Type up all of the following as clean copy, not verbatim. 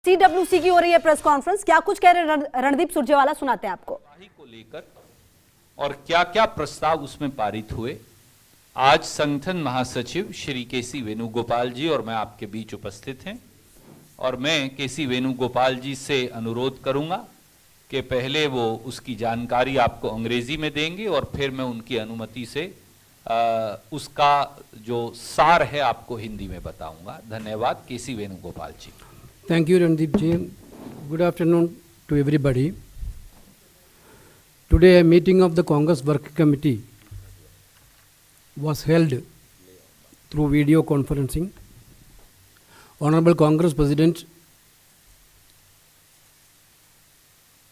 CWC की हो रही है प्रेस कॉन्फ्रेंस, क्या कुछ कह रहे रणदीप सुरजेवाला, सुनाते हैं आपको। को लेकर और क्या क्या प्रस्ताव उसमें पारित हुए। आज संगठन महासचिव श्री केसी वेणुगोपाल जी और मैं आपके बीच उपस्थित हैं और मैं केसी वेणुगोपाल जी से अनुरोध करूंगा कि पहले वो उसकी जानकारी आपको अंग्रेजी में देंगे और फिर मैं उनकी अनुमति से उसका जो सार है आपको हिंदी में बताऊंगा। धन्यवाद। केसी वेणुगोपाल जी। Thank you, Randeep ji. Good afternoon to everybody. Today, a meeting of the Congress Working Committee was held through video conferencing. Honorable Congress President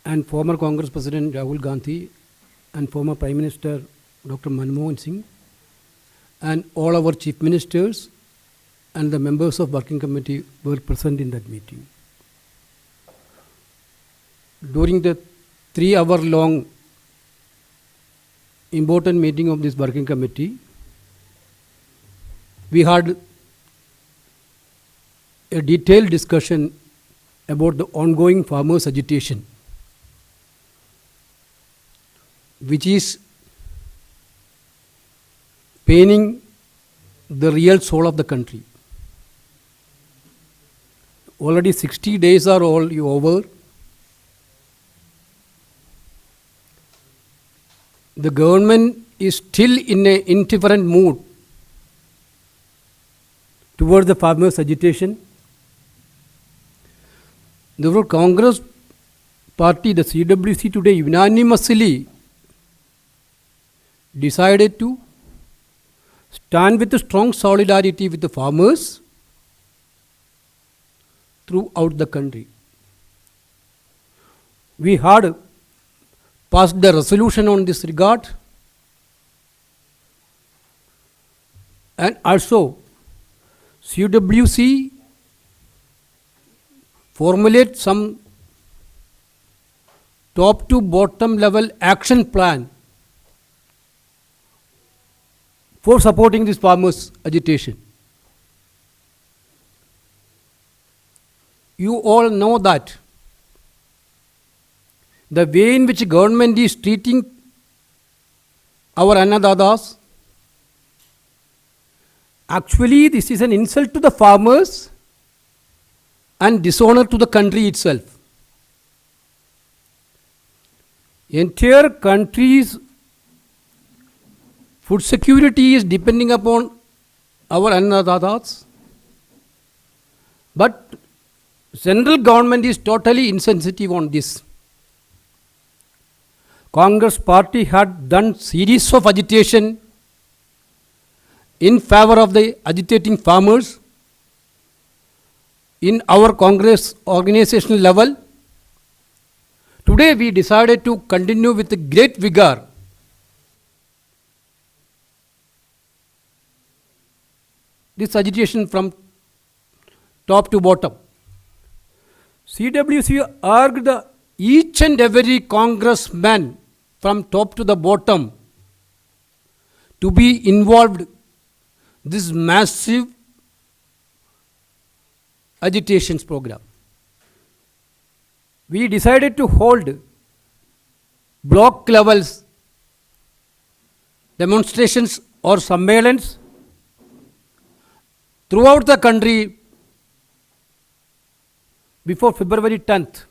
and former Congress President Rahul Gandhi and former Prime Minister Dr. Manmohan Singh and all our Chief Ministers and the members of working committee were present in that meeting. During the 3-hour-long important meeting of this working committee, we had a detailed discussion about the ongoing farmers' agitation, which is paining the real soul of the country. Already 60 days are all over. The government is still in an indifferent mood towards the farmers' agitation. Therefore, Congress party, the CWC today unanimously decided to stand with a strong solidarity with the farmers throughout the country. We had passed the resolution on this regard, and also CWC formulate some top to bottom level action plan for supporting this farmers agitation. You all know that the way in which government is treating our Annadadas, actually this is an insult to the farmers and dishonor to the country itself. Entire country's food security is depending upon our Annadadas, but central government is totally insensitive on this. Congress party had done series of agitation in favor of the agitating farmers in our Congress organizational level. Today we decided to continue with great vigor this agitation from top to bottom. CWC urged each and every congressman from top to the bottom to be involved this massive agitations program. We decided to hold block levels demonstrations or surveillance throughout the country before February 10th,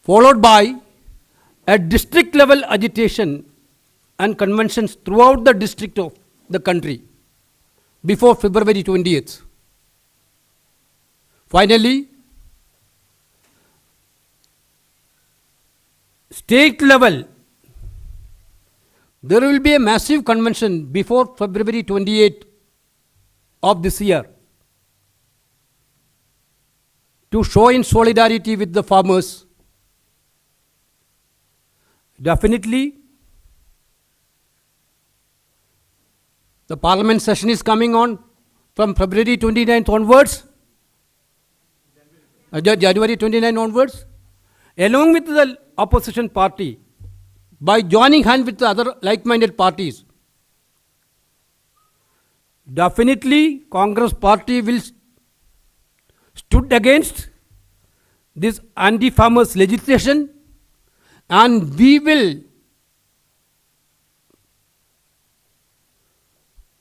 followed by a district level agitation and conventions throughout the district of the country before February 20th. Finally, state level, there will be a massive convention before February 28th of this year to show in solidarity with the farmers. Definitely, the parliament session is coming on from February 29th onwards, January 29 onwards, along with the opposition party, by joining hands with the other like-minded parties. Definitely, Congress party will stood against this anti-farmers legislation, and we will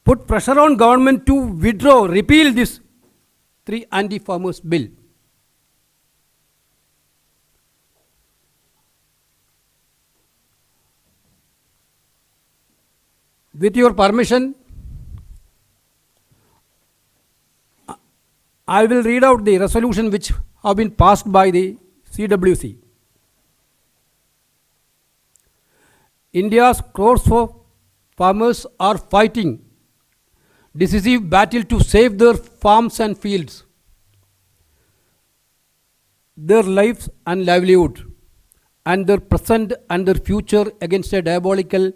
put pressure on government to withdraw, repeal this 3 anti-farmers bill. With your permission, I will read out the resolution which have been passed by the CWC. India's crores of farmers are fighting decisive battle to save their farms and fields, their lives and livelihood, and their present and their future against a diabolical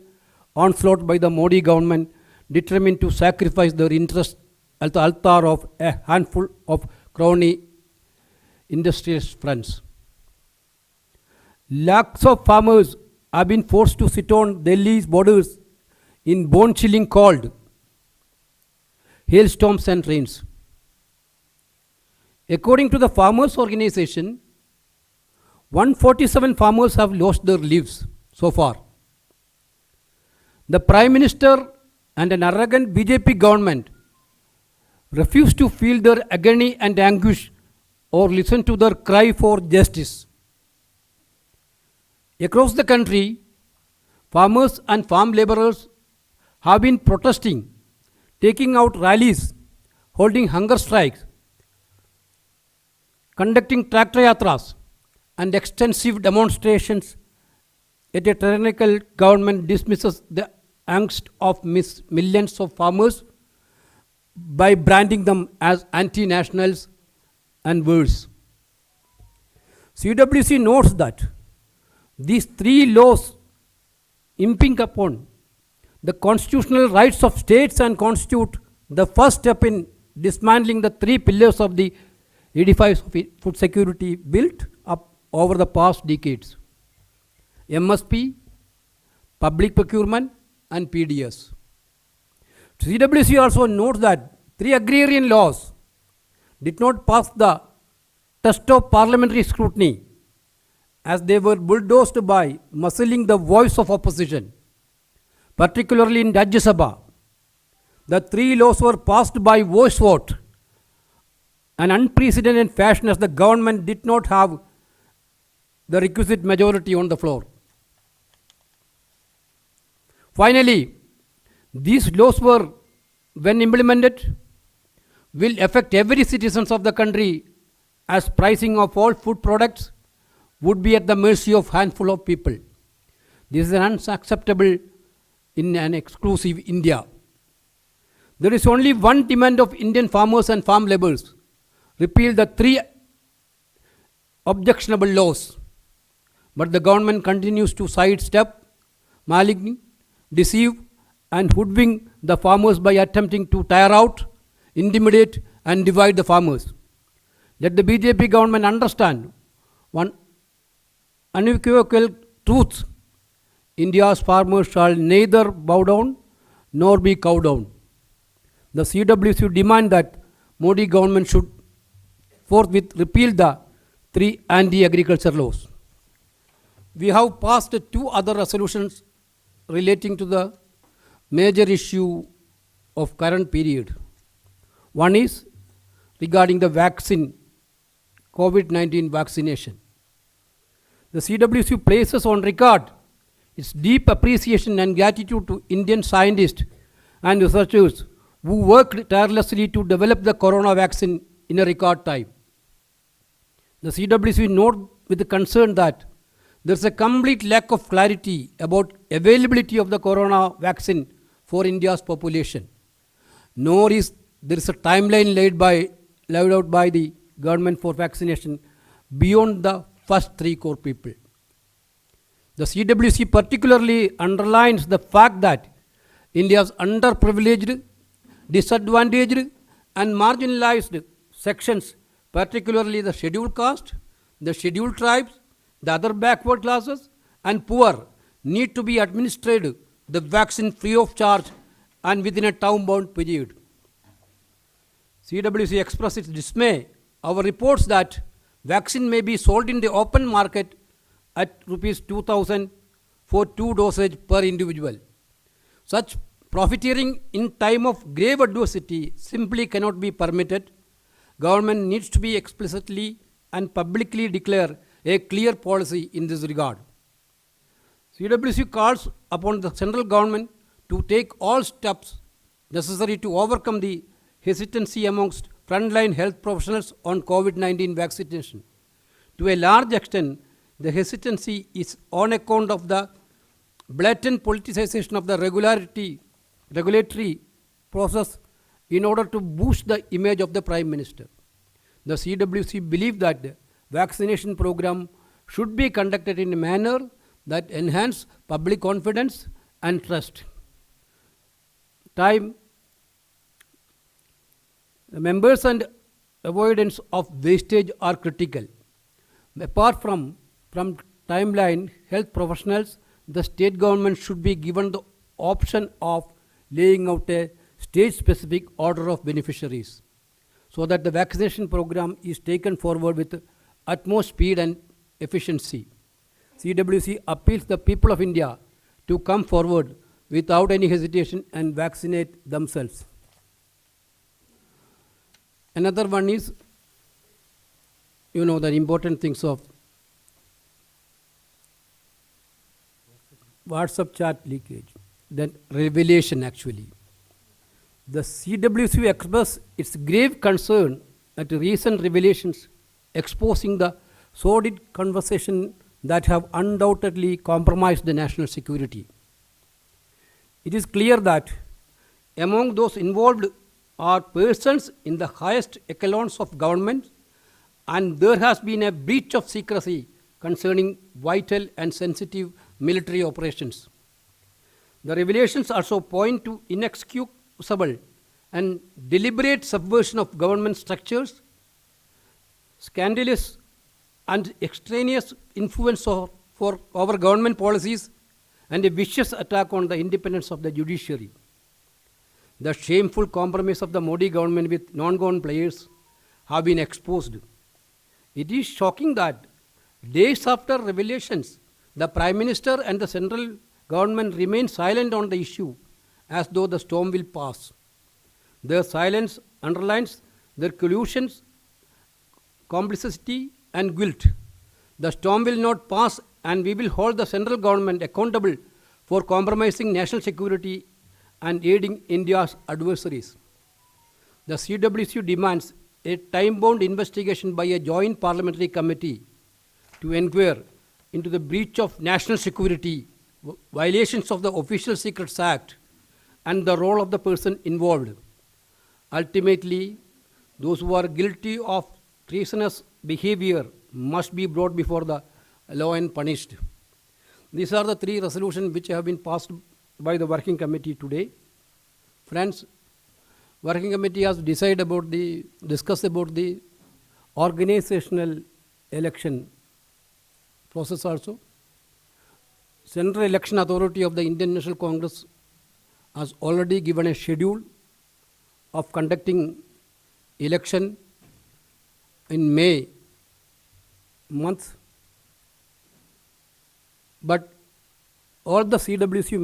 onslaught by the Modi government determined to sacrifice their interests at the altar of a handful of crony industrialist friends. Lakhs of farmers have been forced to sit on Delhi's borders in bone-chilling cold, hailstorms and rains. According to the farmers' organization, 147 farmers have lost their lives so far. The Prime Minister and an arrogant BJP government refuse to feel their agony and anguish or listen to their cry for justice. Across the country, farmers and farm laborers have been protesting, taking out rallies, holding hunger strikes, conducting tractor yatras, and extensive demonstrations. Yet a tyrannical government dismisses the angst of millions of farmers by branding them as anti-nationals and worse. CWC notes that these 3 laws impinge upon the constitutional rights of states and constitute the first step in dismantling the 3 pillars of the edifice of food security built up over the past decades: MSP, public procurement, and PDS. CWC also notes that 3 agrarian laws did not pass the test of parliamentary scrutiny, as they were bulldozed by muzzling the voice of opposition, particularly in Rajya Sabha. The 3 laws were passed by voice vote, an unprecedented fashion, as the government did not have the requisite majority on the floor. Finally, these laws were, when implemented, will affect every citizen of the country, as pricing of all food products would be at the mercy of handful of people. This is unacceptable in an exclusive India. There is only one demand of Indian farmers and farm laborers: repeal the 3 objectionable laws. But the government continues to sidestep, malign, deceive, and hoodwink the farmers by attempting to tire out, intimidate, and divide the farmers. Let the BJP government understand one unequivocal truth: India's farmers shall neither bow down nor be cowed down. The CWC demand that Modi government should forthwith repeal the 3 anti-agriculture laws. We have passed 2 other resolutions relating to the major issue of current period. One is regarding the vaccine, COVID-19 vaccination. The CWC places on record its deep appreciation and gratitude to Indian scientists and researchers who worked tirelessly to develop the corona vaccine in a record time. The CWC note with concern that there is a complete lack of clarity about availability of the corona vaccine for India's population, nor is there is a timeline laid out by the government for vaccination beyond the first 3 crore people. The CWC particularly underlines the fact that India's underprivileged, disadvantaged, and marginalized sections, particularly the scheduled caste, the scheduled tribes, the other backward classes, and poor, need to be administered the vaccine free of charge and within a time-bound period. CWC expresses its dismay our reports that vaccine may be sold in the open market at rupees 2,000 for 2 dosage per individual. Such profiteering in time of grave adversity simply cannot be permitted. Government needs to be explicitly and publicly declare a clear policy in this regard. CWC calls upon the central government to take all steps necessary to overcome the hesitancy amongst frontline health professionals on COVID-19 vaccination. To a large extent, the hesitancy is on account of the blatant politicization of the regulatory process in order to boost the image of the Prime Minister. The CWC believe that the vaccination program should be conducted in a manner that enhance public confidence and trust. Time, the members and avoidance of wastage are critical. Apart from timeline, health professionals, the state government should be given the option of laying out a state-specific order of beneficiaries so that the vaccination program is taken forward with utmost speed and efficiency. CWC appeals the people of India to come forward without any hesitation and vaccinate themselves. Another one is, the important things of WhatsApp chat leakage, then revelation actually. The CWC expressed its grave concern at recent revelations exposing the sordid conversation that have undoubtedly compromised the national security. It is clear that among those involved are persons in the highest echelons of government, and there has been a breach of secrecy concerning vital and sensitive military operations. The revelations also point to inexcusable and deliberate subversion of government structures, scandalous and extraneous influence over government policies, and a vicious attack on the independence of the judiciary. The shameful compromise of the Modi government with non-government players have been exposed. It is shocking that days after revelations, the Prime Minister and the central government remain silent on the issue as though the storm will pass. Their silence underlines their collusions, complicity and guilt. The storm will not pass, and we will hold the central government accountable for compromising national security and aiding India's adversaries. The CWC demands a time-bound investigation by a joint parliamentary committee to inquire into the breach of national security, violations of the Official Secrets Act, and the role of the person involved. Ultimately, those who are guilty of treasonous behavior must be brought before the law and punished. These are the 3 resolutions which have been passed by the working committee today. Friends, working committee has discussed about the organizational election process also. Central Election Authority of the Indian National Congress has already given a schedule of conducting election in May month. But all the CWC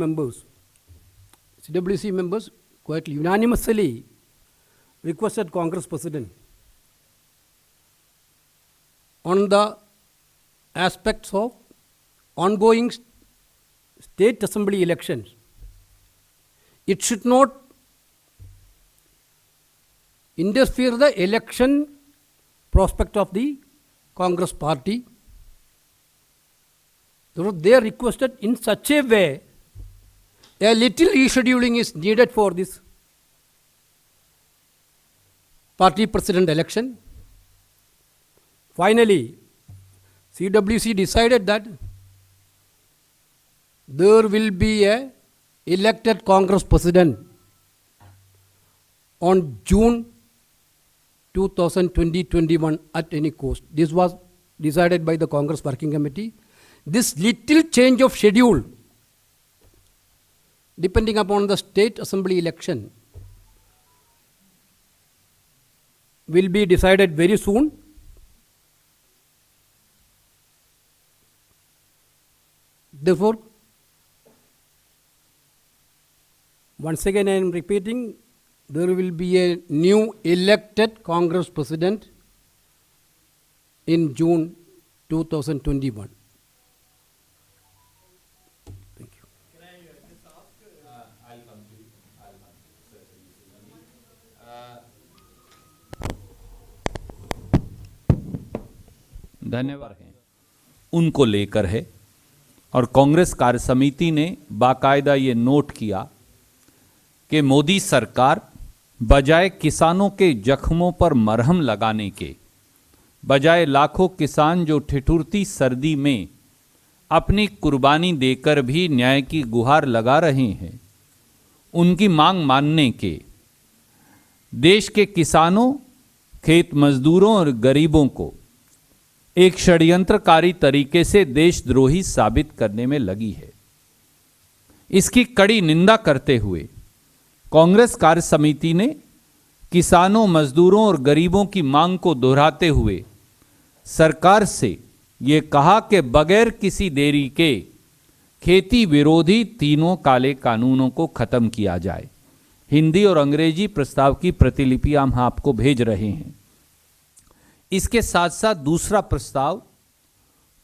members quite unanimously requested Congress President on the aspects of ongoing state assembly elections. It should not interfere the election prospect of the Congress party. So they requested in such a way, a little rescheduling is needed for this party president election. Finally, CWC decided that there will be a elected Congress president on June 2020-21 at any cost. This was decided by the Congress Working Committee. This little change of schedule, depending upon the state assembly election, will be decided very soon. Therefore, once again I am repeating, there will be a new elected Congress president in June 2021. Thank you. धन्यवाद हैं उनको लेकर है और कांग्रेस कार्य समिति ने बाकायदा ये नोट किया कि मोदी सरकार बजाय किसानों के जख्मों पर मरहम लगाने के, बजाय लाखों किसान जो ठिठुरती सर्दी में अपनी कुर्बानी देकर भी न्याय की गुहार लगा रहे हैं, उनकी मांग मानने के, देश के किसानों, खेत मजदूरों और गरीबों को एक षड्यंत्रकारी तरीके से देशद्रोही साबित करने में लगी है। इसकी कड़ी निंदा करते हुए कांग्रेस कार्य समिति ने किसानों, मजदूरों और गरीबों की मांग को दोहराते हुए सरकार से ये कहा कि बगैर किसी देरी के खेती विरोधी तीनों काले कानूनों को खत्म किया जाए। हिंदी और अंग्रेजी प्रस्ताव की प्रतिलिपि हम आपको भेज रहे हैं। इसके साथ साथ दूसरा प्रस्ताव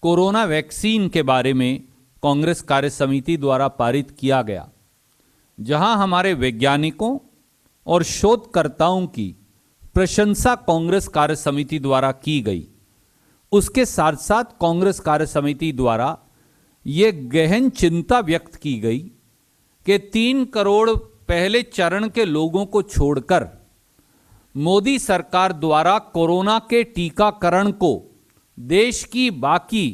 कोरोना वैक्सीन के बारे में कांग्रेस कार्य समिति द्वारा पारित किया गया, जहां हमारे वैज्ञानिकों और शोधकर्ताओं की प्रशंसा कांग्रेस कार्य समिति द्वारा की गई। उसके साथ साथ कांग्रेस कार्य समिति द्वारा ये गहन चिंता व्यक्त की गई कि 3 करोड़ पहले चरण के लोगों को छोड़कर मोदी सरकार द्वारा कोरोना के टीकाकरण को देश की बाकी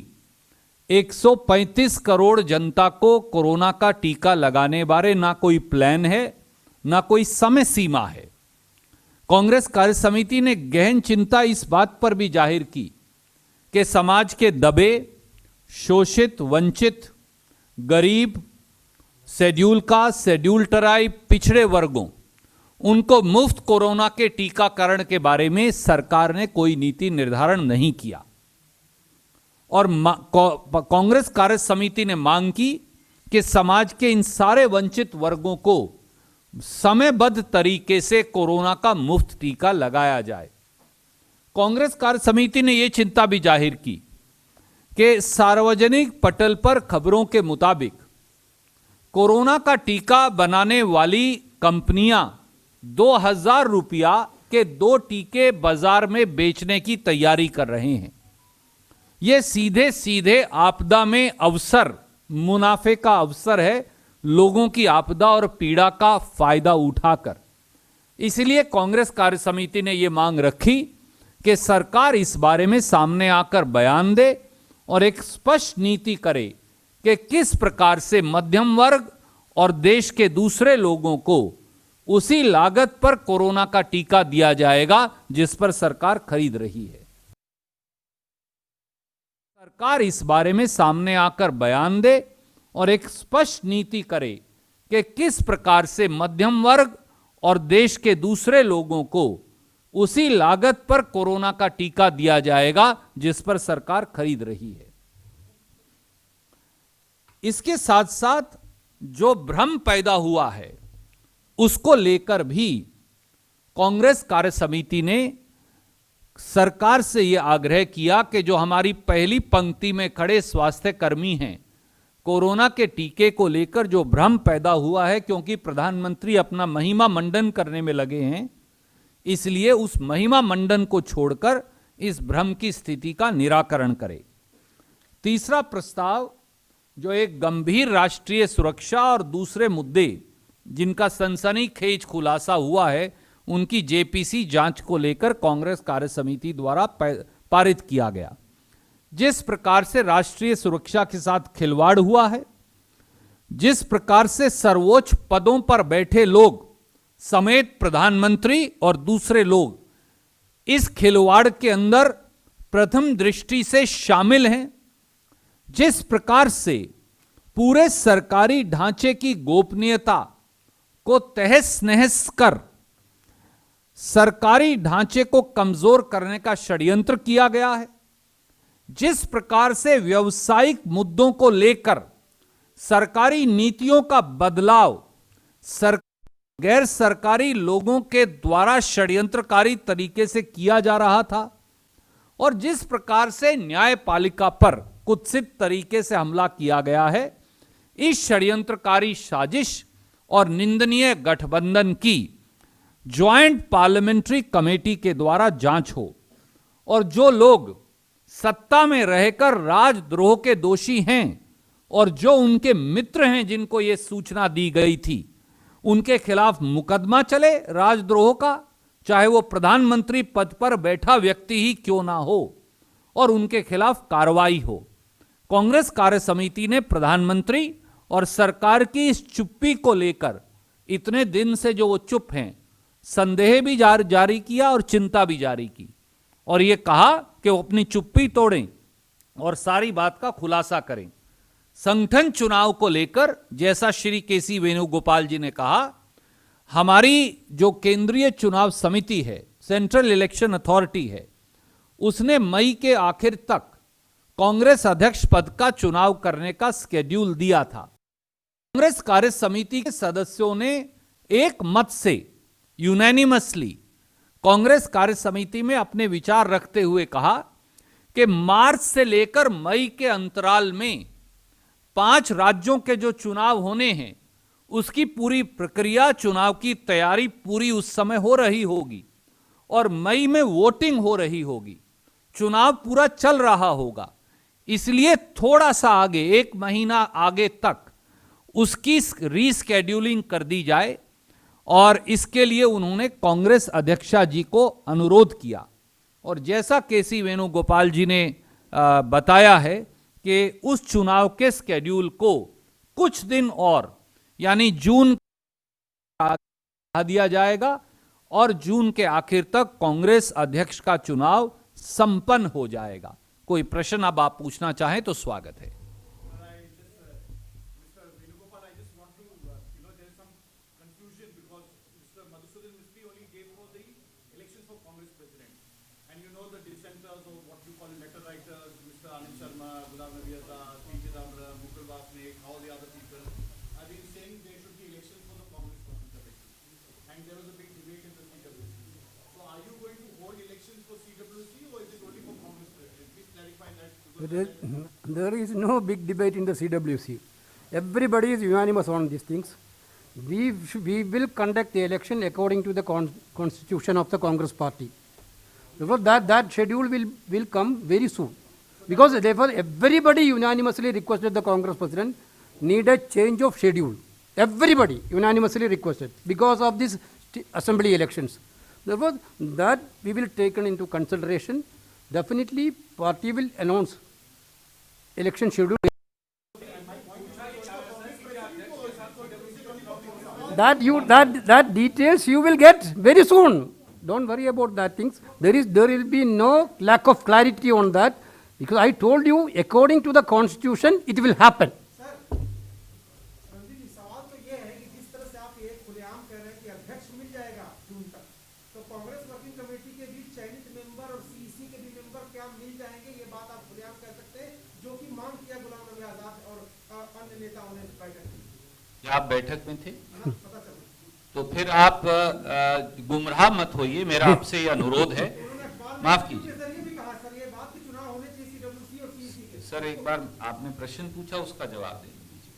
135 करोड़ जनता को कोरोना का टीका लगाने बारे ना कोई प्लान है, ना कोई समय सीमा है। कांग्रेस कार्य समिति ने गहन चिंता इस बात पर भी जाहिर की कि समाज के दबे, शोषित, वंचित, गरीब, शेड्यूल कास्ट, शेड्यूल ट्राइब, पिछड़े वर्गों, उनको मुफ्त कोरोना के टीकाकरण के बारे में सरकार ने कोई नीति निर्धारण नहीं किया। और कांग्रेस कार्य समिति ने मांग की कि समाज के इन सारे वंचित वर्गों को समयबद्ध तरीके से कोरोना का मुफ्त टीका लगाया जाए। कांग्रेस कार्य समिति ने यह चिंता भी जाहिर की कि सार्वजनिक पटल पर खबरों के मुताबिक कोरोना का टीका बनाने वाली कंपनियां 2000 रुपया के 2 टीके बाजार में बेचने की तैयारी कर रहे हैं। यह सीधे सीधे आपदा में अवसर, मुनाफे का अवसर है, लोगों की आपदा और पीड़ा का फायदा उठाकर। इसलिए कांग्रेस कार्य समिति ने यह मांग रखी कि सरकार इस बारे में सामने आकर बयान दे और एक स्पष्ट नीति करे कि किस प्रकार से मध्यम वर्ग और देश के दूसरे लोगों को उसी लागत पर कोरोना का टीका दिया जाएगा जिस पर सरकार खरीद रही है। सरकार इस बारे में सामने आकर बयान दे और एक स्पष्ट नीति करे कि किस प्रकार से मध्यम वर्ग और देश के दूसरे लोगों को उसी लागत पर कोरोना का टीका दिया जाएगा जिस पर सरकार खरीद रही है। इसके साथ साथ जो भ्रम पैदा हुआ है उसको लेकर भी कांग्रेस कार्य समिति ने सरकार से यह आग्रह किया कि जो हमारी पहली पंक्ति में खड़े स्वास्थ्य कर्मी हैं, कोरोना के टीके को लेकर जो भ्रम पैदा हुआ है, क्योंकि प्रधानमंत्री अपना महिमा मंडन करने में लगे हैं, इसलिए उस महिमा मंडन को छोड़कर इस भ्रम की स्थिति का निराकरण करे। तीसरा प्रस्ताव जो एक गंभीर राष्ट्रीय सुरक्षा और दूसरे मुद्दे जिनका सनसनीखेज खुलासा हुआ है, उनकी जेपीसी जांच को लेकर कांग्रेस कार्य समिति द्वारा पारित किया गया। जिस प्रकार से राष्ट्रीय सुरक्षा के साथ खिलवाड़ हुआ है, जिस प्रकार से सर्वोच्च पदों पर बैठे लोग समेत प्रधानमंत्री और दूसरे लोग इस खिलवाड़ के अंदर प्रथम दृष्टि से शामिल हैं, जिस प्रकार से पूरे सरकारी ढांचे की गोपनीयता को तहस नहस कर सरकारी ढांचे को कमजोर करने का षड्यंत्र किया गया है। जिस प्रकार से व्यवसायिक मुद्दों को लेकर सरकारी नीतियों का बदलाव गैर सरकारी लोगों के द्वारा षड्यंत्रकारी तरीके से किया जा रहा था, और जिस प्रकार से न्यायपालिका पर कुत्सित तरीके से हमला किया गया है, इस षड्यंत्रकारी साजिश और निंदनीय गठबंधन की ज्वाइंट पार्लियामेंट्री कमेटी के द्वारा जांच हो, और जो लोग सत्ता में रहकर राजद्रोह के दोषी हैं और जो उनके मित्र हैं जिनको यह सूचना दी गई थी, उनके खिलाफ मुकदमा चले राजद्रोह का, चाहे वो प्रधानमंत्री पद पर बैठा व्यक्ति ही क्यों ना हो, और उनके खिलाफ कार्रवाई हो। कांग्रेस कार्य समिति ने प्रधानमंत्री और सरकार की इस चुप्पी को लेकर इतने दिन से जो वो चुप हैं, संदेह भी जारी किया और चिंता भी जारी की, और ये कहा कि वो अपनी चुप्पी तोड़ें और सारी बात का खुलासा करें। संगठन चुनाव को लेकर जैसा श्री केसी वेणुगोपाल जी ने कहा, हमारी जो केंद्रीय चुनाव समिति है, सेंट्रल इलेक्शन अथॉरिटी है, उसने मई के आखिर तक कांग्रेस अध्यक्ष पद का चुनाव करने का स्केड्यूल दिया था। कांग्रेस कार्य समिति के सदस्यों ने एक मत से यूनानिमसली कांग्रेस कार्य समिति में अपने विचार रखते हुए कहा कि मार्च से लेकर मई के अंतराल में 5 राज्यों के जो चुनाव होने हैं, उसकी पूरी प्रक्रिया, चुनाव की तैयारी पूरी उस समय हो रही होगी, और मई में वोटिंग हो रही होगी, चुनाव पूरा चल रहा होगा। इसलिए थोड़ा सा आगे, 1 महीना आगे तक उसकी रीस्केड्यूलिंग कर दी जाए, और इसके लिए उन्होंने कांग्रेस अध्यक्षा जी को अनुरोध किया। और जैसा केसी वेणुगोपाल जी ने बताया है कि उस चुनाव के स्केड्यूल को कुछ दिन और, यानी जून बढ़ा दिया जाएगा, और जून के आखिर तक कांग्रेस अध्यक्ष का चुनाव संपन्न हो जाएगा। कोई प्रश्न अब आप पूछना चाहें तो स्वागत है। There is no big debate in the CWC. Everybody is unanimous on these things. We will conduct the election according to the constitution of the Congress party. Therefore, that schedule will come very soon. Because therefore, everybody unanimously requested the Congress president need a change of schedule. Everybody unanimously requested because of these assembly elections. Therefore, that we will take into consideration. Definitely, party will announce election schedule. That details you will get very soon. Don't worry about that things. There will be no lack of clarity on that, because I told you according to the constitution it will happen. आप बैठक में थे, तो फिर आप गुमराह मत होइए, मेरा आपसे ये अनुरोध है। माफ कीजिए सर, एक बार आपने प्रश्न पूछा, उसका जवाब दे दीजिए।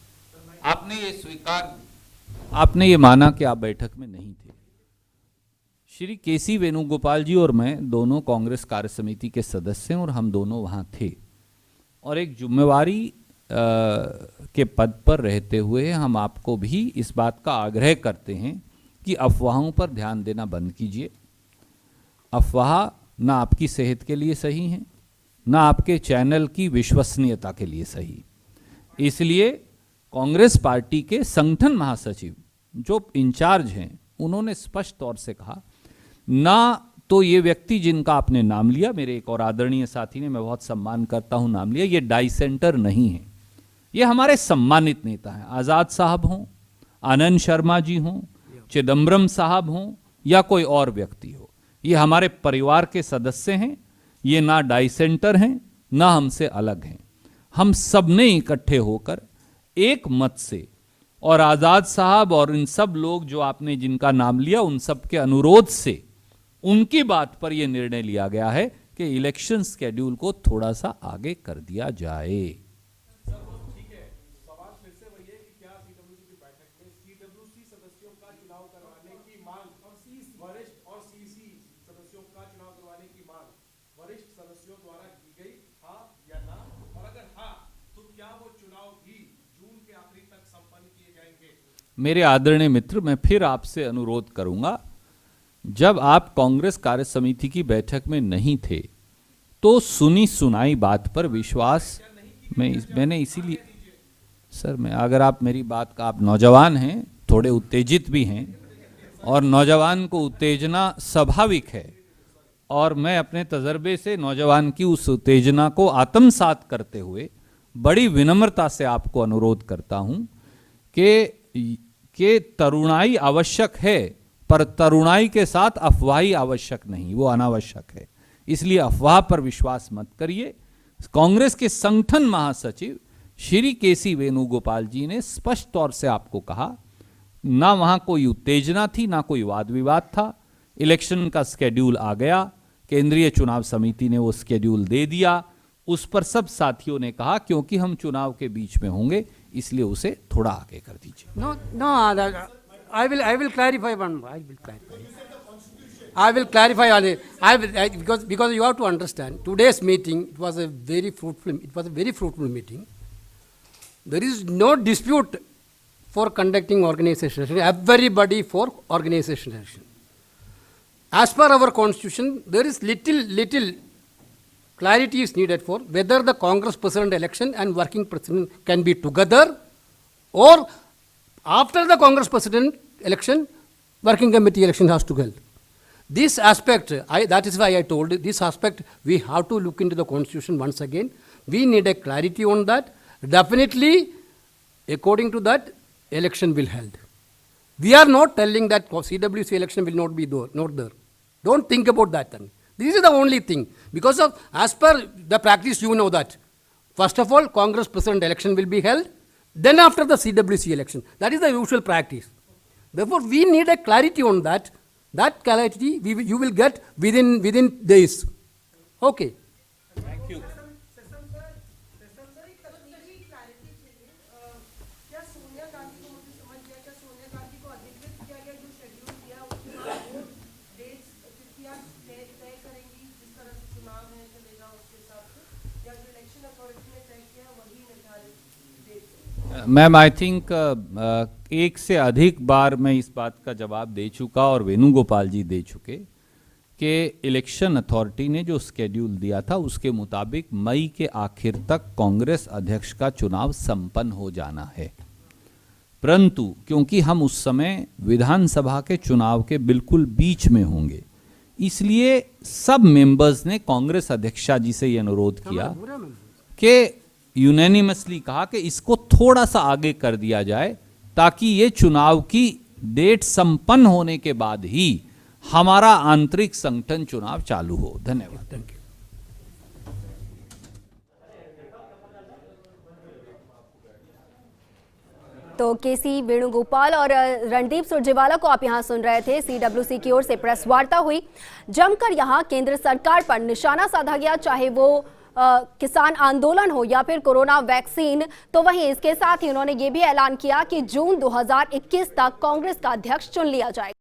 आपने ये माना कि आप बैठक में नहीं थे। श्री केसी वेणुगोपाल जी और मैं दोनों कांग्रेस कार्य समिति के सदस्य हैं, और हम दोनों वहां थे, और एक जिम्मेवारी के पद पर रहते हुए हम आपको भी इस बात का आग्रह करते हैं कि अफवाहों पर ध्यान देना बंद कीजिए। अफवाह ना आपकी सेहत के लिए सही हैं, ना आपके चैनल की विश्वसनीयता के लिए सही। इसलिए कांग्रेस पार्टी के संगठन महासचिव जो इंचार्ज हैं, उन्होंने स्पष्ट तौर से कहा, ना तो ये व्यक्ति जिनका आपने नाम लिया, मेरे एक और आदरणीय साथी ने, मैं बहुत सम्मान करता हूं, नाम लिया, ये डाइसेंटर नहीं है। ये हमारे सम्मानित नेता हैं। आज़ाद साहब हों, आनंद शर्मा जी हों, चिदम्बरम साहब हों, या कोई और व्यक्ति हो, ये हमारे परिवार के सदस्य हैं, ये ना डाइसेंटर हैं ना हमसे अलग हैं। हम सब ने इकट्ठे होकर एक मत से, और आज़ाद साहब और इन सब लोग जो आपने जिनका नाम लिया उन सब के अनुरोध से, उनकी बात पर यह निर्णय लिया गया है कि इलेक्शन स्केड्यूल को थोड़ा सा आगे कर दिया जाए। मेरे आदरणीय मित्र, मैं फिर आपसे अनुरोध करूंगा, जब आप कांग्रेस कार्य समिति की बैठक में नहीं थे तो सुनी सुनाई बात पर विश्वास मैंने इसीलिए सर, मैं अगर आप मेरी बात का, आप नौजवान हैं, थोड़े उत्तेजित भी हैं और नौजवान को उत्तेजना स्वाभाविक है, और मैं अपने तजर्बे से नौजवान की उस उत्तेजना को आत्मसात करते हुए बड़ी विनम्रता से आपको अनुरोध करता हूं कि तरुणाई आवश्यक है, पर तरुणाई के साथ अफवाही आवश्यक नहीं, वो अनावश्यक है। इसलिए अफवाह पर विश्वास मत करिए। कांग्रेस के संगठन महासचिव श्री केसी वेणुगोपाल जी ने स्पष्ट तौर से आपको कहा, ना वहां कोई उत्तेजना थी, ना कोई वाद विवाद था। इलेक्शन का स्केड्यूल आ गया, केंद्रीय चुनाव समिति ने वो स्केड्यूल दे दिया, उस पर सब साथियों ने कहा क्योंकि हम चुनाव के बीच में होंगे इसलिए उसे थोड़ा आगे कर दीजिए। No, I will clarify one. I will clarify on it. Because you have to understand, today's meeting, it was a very fruitful meeting. There is no dispute for conducting organization action. Everybody for organization action. As per our constitution, there is little clarity is needed for whether the Congress President election and working President can be together, or after the Congress President election, working committee election has to be held. This aspect, that is why I told you, this aspect we have to look into the constitution once again. We need a clarity on that. Definitely, according to that, election will held. We are not telling that CWC election will not be there. Don't think about that then. This is the only thing. Because of, as per the practice, you know that. First of all, Congress President election will be held. Then after the CWC election. That is the usual practice. Therefore, we need a clarity on that. That clarity you will get within days. Okay. Thank you. Ma'am, I think एक से अधिक बार मैं इस बात का जवाब दे चुका और वेणुगोपाल जी दे चुके कि इलेक्शन अथॉरिटी ने जो स्केड्यूल दिया था उसके मुताबिक मई के आखिर तक कांग्रेस अध्यक्ष का चुनाव संपन्न हो जाना है। परंतु क्योंकि हम उस समय विधानसभा के चुनाव के बिल्कुल बीच में होंगे, इसलिए सब मेंबर्स ने कांग्रेस अध्यक्षा जी से ये अनुरोध किया कि यूनानिमसली कहा कि इसको थोड़ा सा आगे कर दिया जाए ताकि ये चुनाव की डेट संपन्न होने के बाद ही हमारा आंतरिक संगठन चुनाव चालू हो। धन्यवाद। Thank you. तो केसी वेणुगोपाल और रणदीप सुरजेवाला को आप यहां सुन रहे थे। सीडब्ल्यूसी की ओर से प्रेस वार्ता हुई, जमकर यहां केंद्र सरकार पर निशाना साधा गया, चाहे वो किसान आंदोलन हो या फिर कोरोना वैक्सीन। तो वहीं इसके साथ ही उन्होंने ये भी ऐलान किया कि जून 2021 तक कांग्रेस का अध्यक्ष चुन लिया जाएगा।